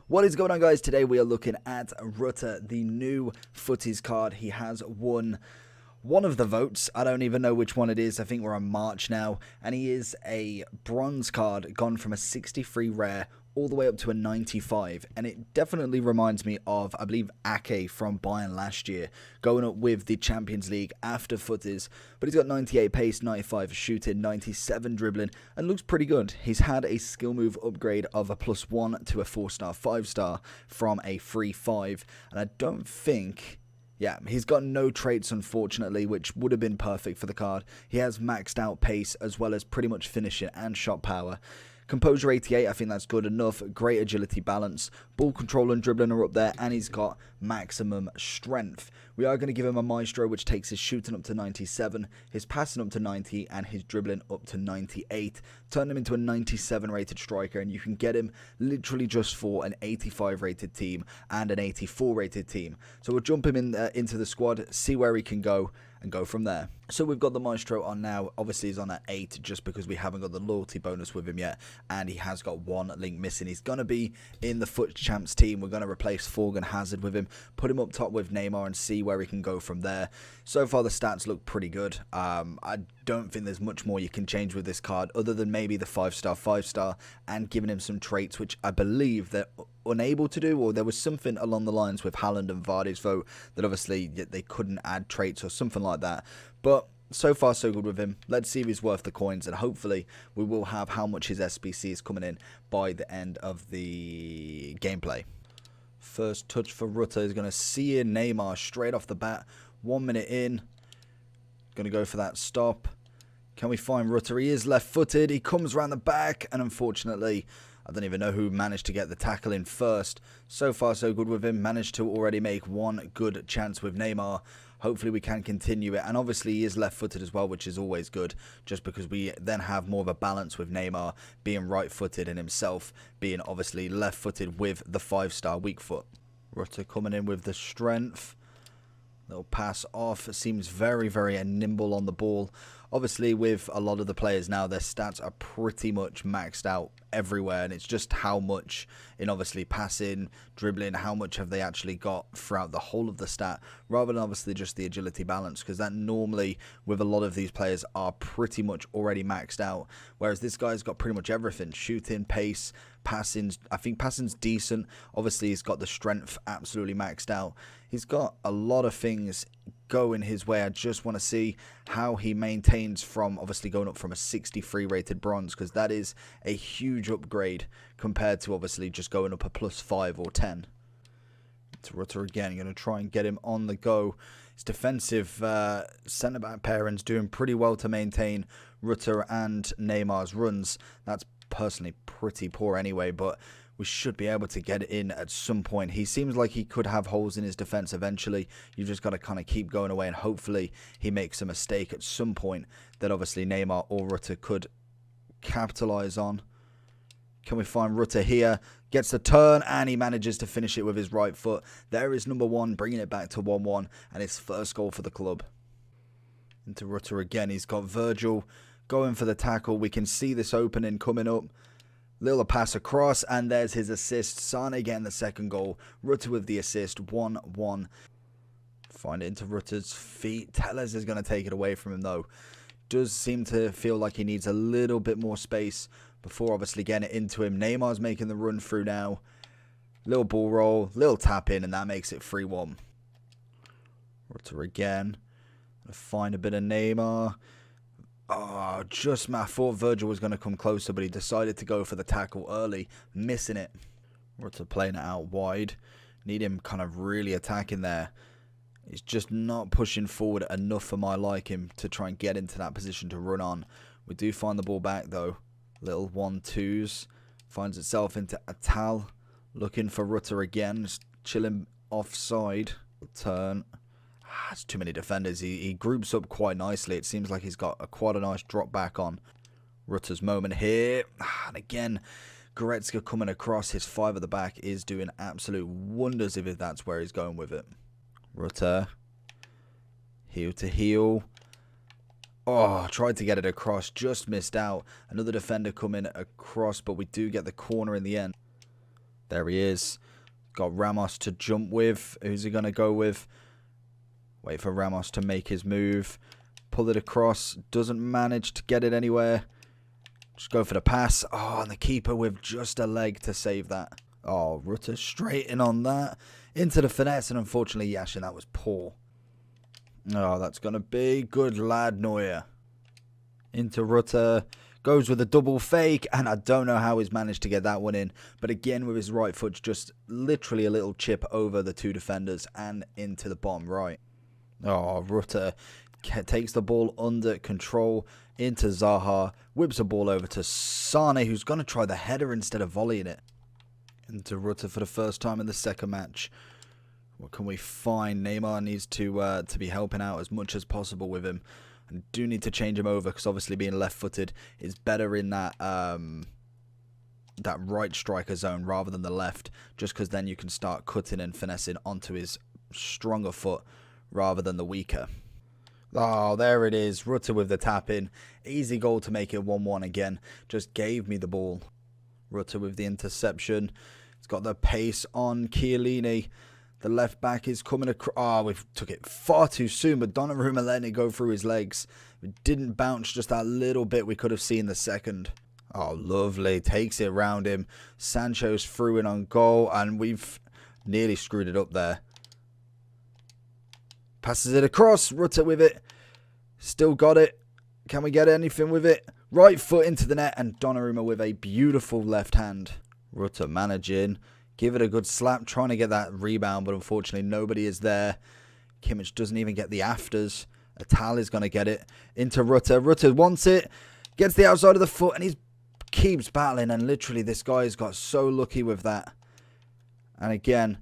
What is going on, guys? Today we are looking at Rutter, the new Futties card. He has won one of the votes. I don't even know which one it is. I think we're on March now. And he is a bronze card, gone from a 63 rare all the way up to a 95. And it definitely reminds me of, I believe, Ake from Bayern last year, going up with the Champions League after Futties. But he's got 98 pace, 95 shooting, 97 dribbling, and looks pretty good. He's had a skill move upgrade of a +1 to a 4-star, 5-star from a free 5. And I don't think... Yeah, he's got no traits, unfortunately, which would have been perfect for the card. He has maxed out pace, as well as pretty much finishing and shot power. Composure 88, I think that's good enough. Great agility balance. Ball control and dribbling are up there, and he's got maximum strength. We are going to give him a Maestro, which takes his shooting up to 97, his passing up to 90, and his dribbling up to 98. Turn him into a 97 rated striker, and you can get him literally just for an 85 rated team and an 84 rated team. So we'll jump him in into the squad, see where he can go, and go from there. So we've got the Maestro on now. Obviously he's on at 8 just because we haven't got the loyalty bonus with him yet, and he has got one link missing. He's going to be in the FUT Champs team. We're going to replace Forgan Hazard with him, put him up top with Neymar, and see where he can go from there. So far the stats look pretty good. I don't think there's much more you can change with this card other than maybe the 5-star, 5-star, and giving him some traits, which I believe they're unable to do, or there was something along the lines with Haaland and Vardy's vote that obviously they couldn't add traits or something like that. But so far so good with him. Let's see if he's worth the coins, and hopefully we will have how much his SBC is coming in by the end of the gameplay. First touch for Rutter is going to see in Neymar straight off the bat. 1 minute in. Going to go for that stop. Can we find Rutter? He is left-footed. He comes around the back, and unfortunately, I don't even know who managed to get the tackle in first. So far so good with him. Managed to already make one good chance with Neymar. Hopefully we can continue it. And obviously he is left-footed as well, which is always good, just because we then have more of a balance with Neymar being right-footed and himself being obviously left-footed with the 5-star weak foot. Rutter coming in with the strength. Little pass off. Seems very, very nimble on the ball. Obviously, with a lot of the players now, their stats are pretty much maxed out everywhere, and it's just how much in obviously passing, dribbling, how much have they actually got throughout the whole of the stat, rather than obviously just the agility balance, because that normally with a lot of these players are pretty much already maxed out, whereas this guy's got pretty much everything: shooting, pace, passing. I think passing's decent. Obviously he's got the strength absolutely maxed out. He's got a lot of things going his way. I just want to see how he maintains from obviously going up from a 63 rated bronze, because that is a huge upgrade compared to obviously just going up a +5 or 10. It's Rutter again. Going to try and get him on the go. His defensive centre back pairings doing pretty well to maintain Rutter and Neymar's runs. That's personally pretty poor anyway, but we should be able to get it in at some point. He seems like he could have holes in his defense eventually. You've just got to kind of keep going away, and hopefully he makes a mistake at some point that obviously Neymar or Rutter could capitalize on. Can we find Rutter here? Gets the turn, and he manages to finish it with his right foot. There is number 1, bringing it back to 1-1, and his first goal for the club. Into Rutter again. He's got Virgil going for the tackle. We can see this opening coming up. Little pass across, and there's his assist. Sane getting the second goal. Rutter with the assist. 1-1. Find it into Rutter's feet. Tellez is going to take it away from him, though. Does seem to feel like he needs a little bit more space before obviously getting it into him. Neymar's making the run through now. Little ball roll. Little tap in, and that makes it 3-1. Rutter again. Find a bit of Neymar. Oh, I thought Virgil was going to come closer, but he decided to go for the tackle early, missing it. Rutter playing it out wide. Need him kind of really attacking there. He's just not pushing forward enough for my liking to try and get into that position to run on. We do find the ball back, though. Little 1-2s. Finds itself into Atal. Looking for Rutter again. Just chilling offside. Turn. It's too many defenders. He groups up quite nicely. It seems like he's got quite a nice drop back on. Rutter's moment here. And again, Goretzka coming across. His 5 at the back is doing absolute wonders if that's where he's going with it. Rutter. Heel to heel. Oh, tried to get it across. Just missed out. Another defender coming across, but we do get the corner in the end. There he is. Got Ramos to jump with. Who's he going to go with? Wait for Ramos to make his move. Pull it across. Doesn't manage to get it anywhere. Just go for the pass. Oh, and the keeper with just a leg to save that. Oh, Rutter straight in on that. Into the finesse, and unfortunately, Yashin, that was poor. Oh, that's going to be good lad, Neuer. Into Rutter. Goes with a double fake, and I don't know how he's managed to get that one in. But again, with his right foot, just literally a little chip over the two defenders and into the bottom right. Oh, Rutter takes the ball under control into Zaha. Whips the ball over to Sane, who's going to try the header instead of volleying it. Into Rutter for the first time in the second match. What can we find? Neymar needs to be helping out as much as possible with him. And do need to change him over because obviously being left-footed is better in that that right striker zone rather than the left. Just because then you can start cutting and finessing onto his stronger foot rather than the weaker. Oh, there it is. Rutter with the tap in. Easy goal to make it 1-1 again. Just gave me the ball. Rutter with the interception. It's got the pace on Chiellini. The left back is coming across. Oh, we took it far too soon, but Donnarumma letting it go through his legs. It didn't bounce just that little bit we could have seen the second. Oh, lovely. Takes it round him. Sancho's through in on goal, and we've nearly screwed it up there. Passes it across. Rutter with it. Still got it. Can we get anything with it? Right foot into the net, and Donnarumma with a beautiful left hand. Rutter managing. Give it a good slap, trying to get that rebound, but unfortunately nobody is there. Kimmich doesn't even get the afters. Atal is going to get it into Rutter. Rutter wants it, gets the outside of the foot, and he keeps battling, and literally this guy's got so lucky with that. And again,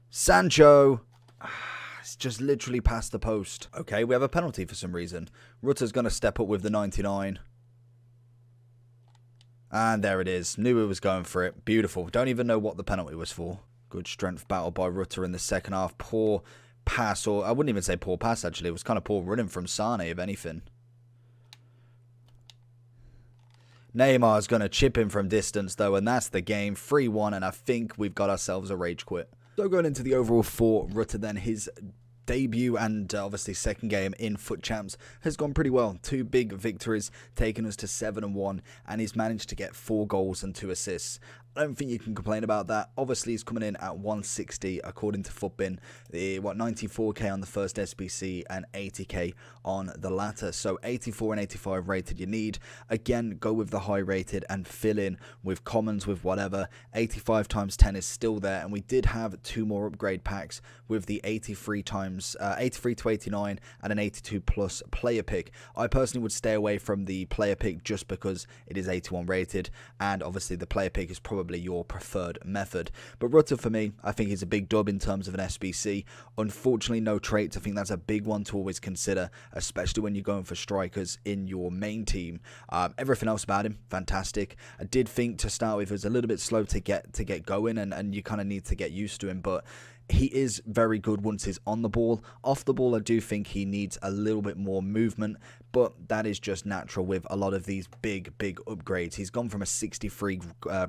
Sancho, it's just literally past the post. Okay, we have a penalty for some reason. Rutter's going to step up with the 99. And there it is. Knew he was going for it. Beautiful. Don't even know what the penalty was for. Good strength battle by Rutter in the second half. Poor pass, or I wouldn't even say poor pass actually. It was kind of poor running from Sane, if anything. Neymar's going to chip him from distance though, and that's the game. 3-1, and I think we've got ourselves a rage quit. So going into the overall for Rutter then, his debut and obviously second game in Foot Champs has gone pretty well. 2 big victories taking us to 7-1, and he's managed to get 4 goals and 2 assists. I don't think you can complain about that. Obviously, he's coming in at 160 according to Futbin. 94k on the first SBC and 80k on the latter. So 84 and 85 rated you need. Again, go with the high rated and fill in with commons, with whatever. 85 times 10 is still there, and we did have 2 more upgrade packs with the 83 to 89 and an 82 plus player pick. I personally would stay away from the player pick just because it is 81 rated, and obviously the player pick is probably your preferred method. But Rutter for me, I think he's a big dub in terms of an SBC. Unfortunately, no traits. I think that's a big one to always consider, especially when you're going for strikers in your main team. Everything else about him, fantastic. I did think to start with it was a little bit slow to get going, and you kind of need to get used to him, but he is very good once he's on the ball. Off the ball, I do think he needs a little bit more movement, but that is just natural with a lot of these big upgrades. He's gone from a 63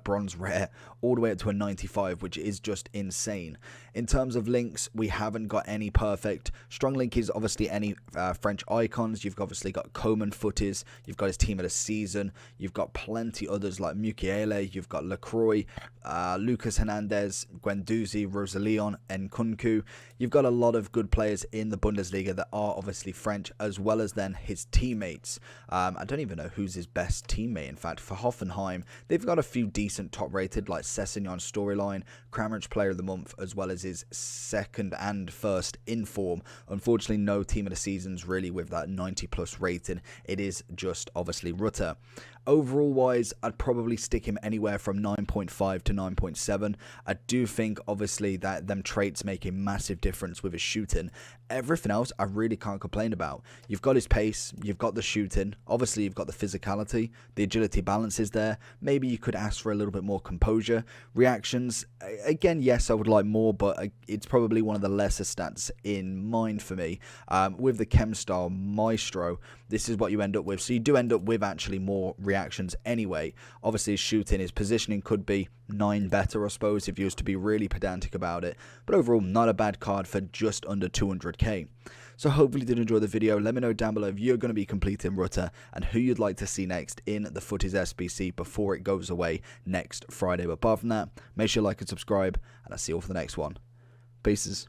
bronze rare all the way up to a 95, which is just insane. In terms of links, we haven't got any perfect. Strong link is obviously any French icons. You've obviously got Coman Futties. You've got his team of the season. You've got plenty others like Mukiele. You've got Lacroix, Lucas Hernandez, Guendouzi, Rosalion, and Kunku. You've got a lot of good players in the Bundesliga that are obviously French, as well as then his teammates. I don't even know who's his best teammate. In fact, for Hoffenheim, they've got a few decent top rated, like Sessegnon storyline, Kramaric player of the month, as well as his second and first in form. Unfortunately, no team of the seasons really with that 90 plus rating. It is just obviously Rutter. Overall wise, I'd probably stick him anywhere from 9.5 to 9.7. I do think obviously that them traits make a massive difference with his shooting. Everything else I really can't complain about. You've got his pace, you've got the shooting, obviously you've got the physicality, the agility balance is there. Maybe you could ask for a little bit more composure. Reactions, again, yes, I would like more, but it's probably one of the lesser stats in mind for me. With the Chem style Maestro, this is what you end up with. So you do end up with actually more reactions anyway. Obviously his shooting, his positioning could be 9 better, I suppose, if you was to be really pedantic about it. But overall, not a bad card for just under 200k. So hopefully you did enjoy the video. Let me know down below if you're going to be completing Rutter and who you'd like to see next in the Futties SBC before it goes away next Friday. But apart from that, make sure you like and subscribe, and I'll see you all for the next one. Peace.